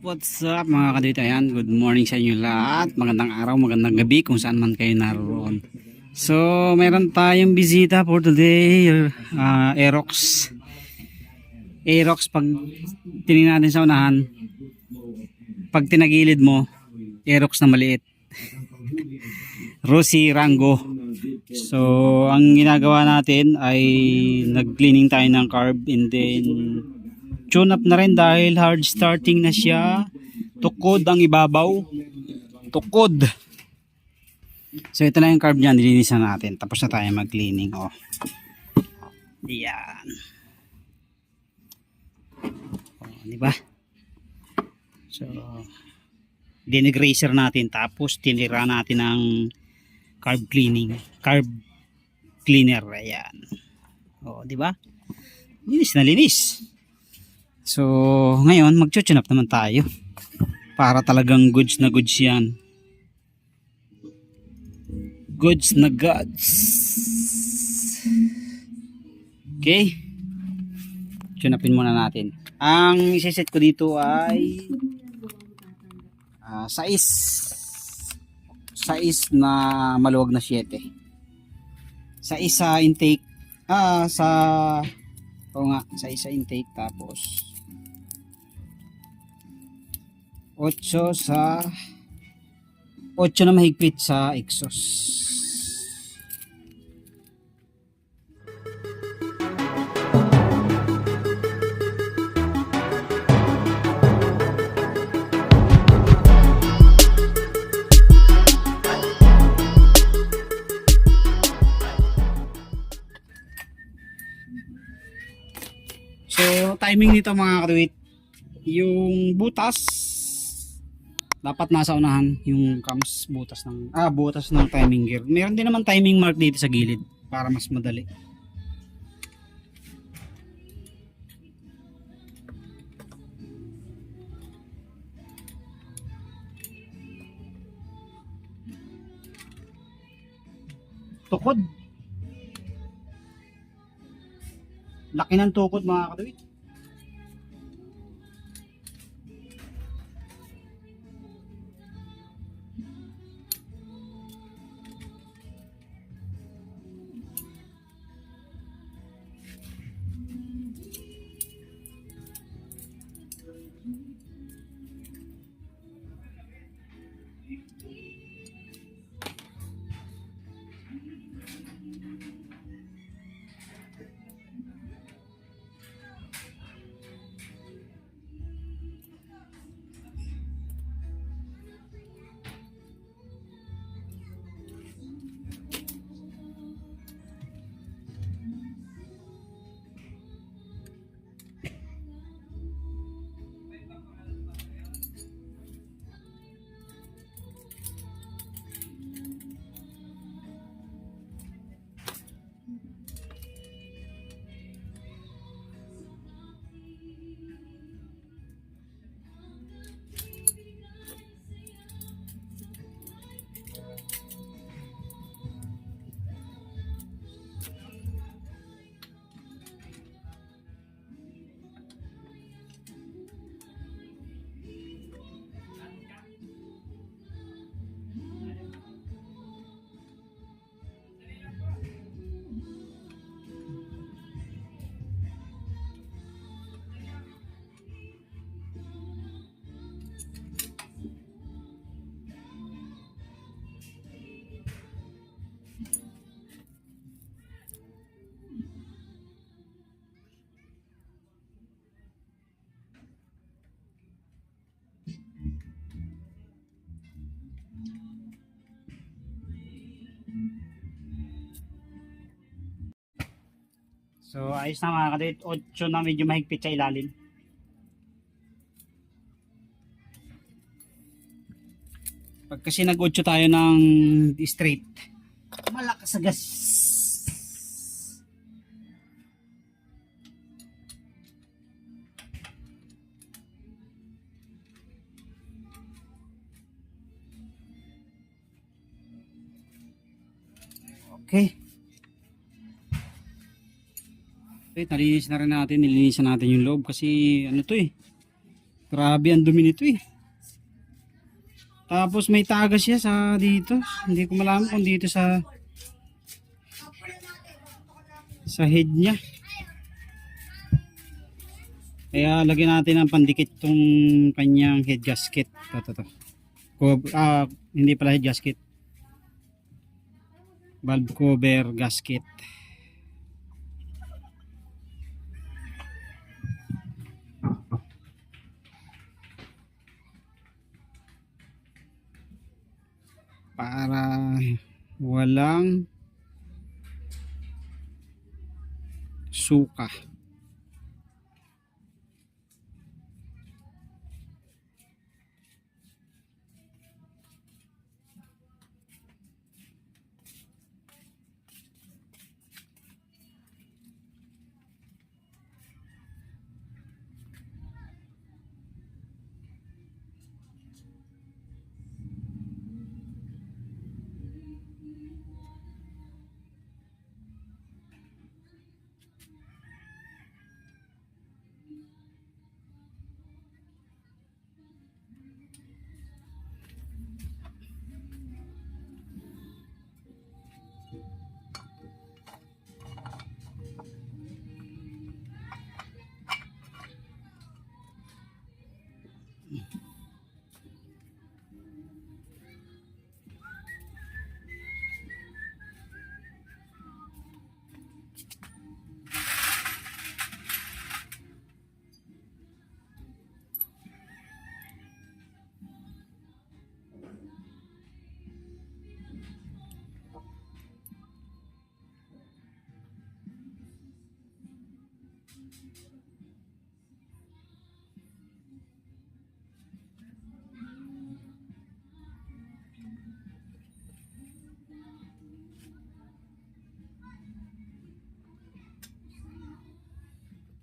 What's up mga kadito? Ayan, good morning sa inyo lahat. Magandang araw, magandang gabi kung saan man kayo naroon. So, meron tayong bisita for today. Aerox. Aerox, pag tinignan natin sa unahan, pag tinagilid mo, Aerox na maliit. Rossi Rango. So, ang ginagawa natin ay nag-cleaning tayo ng carb and then tune up na rin dahil hard starting na siya. Tukod ang ibabaw. Tukod. So ito na yung carb niya, nilinisan natin. Tapos na tayo mag-cleaning. Oh. Yan. Oh, di ba? So dineg-racer natin tapos tinira natin ng carb cleaning. Carb cleaner. Ayan. Oh, di ba? Linis na linis. So, ngayon, mag-tune up naman tayo. Para talagang goods na goods yan. Goods na goods. Okay. Tune upin muna natin. Ang isiset ko dito ay sais na maluwag na 7. Sais sa intake. Sa intake tapos 8 na mahigpit sa exhaust. So timing nito mga katuwit, yung butas dapat nasa unahan, yung cams butas ng timing gear. Meron din naman timing mark dito sa gilid para mas madali. Tukod. Laki ng tukod mga katuwit. So ayos na mga kadit, 8 na medyo mahigpit sa ilalim. Pag kasi nag-8 tayo ng straight, malakas sa gas. Okay. Okay, nalinis na rin natin, nilinisan natin yung loob kasi ano to Grabe ang dumi nito eh. Tapos may tagas siya sa dito. Hindi ko malaman kung dito sa head niya. Kaya lagyan natin ng pandikit tong kanyang head gasket. Ito. Hindi pala head gasket. Valve cover gasket. Para walang suka.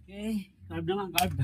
Okay, carb naman, carb.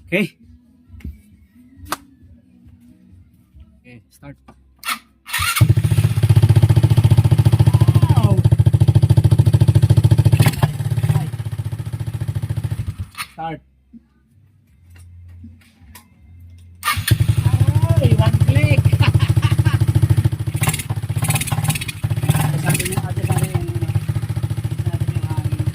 Okay. Okay, start. Wow. Start. Ay, one click. Sabi niya, ate, sabi yung hangin.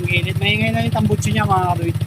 gilid. Maingay na yung tambutso niya mga kabit.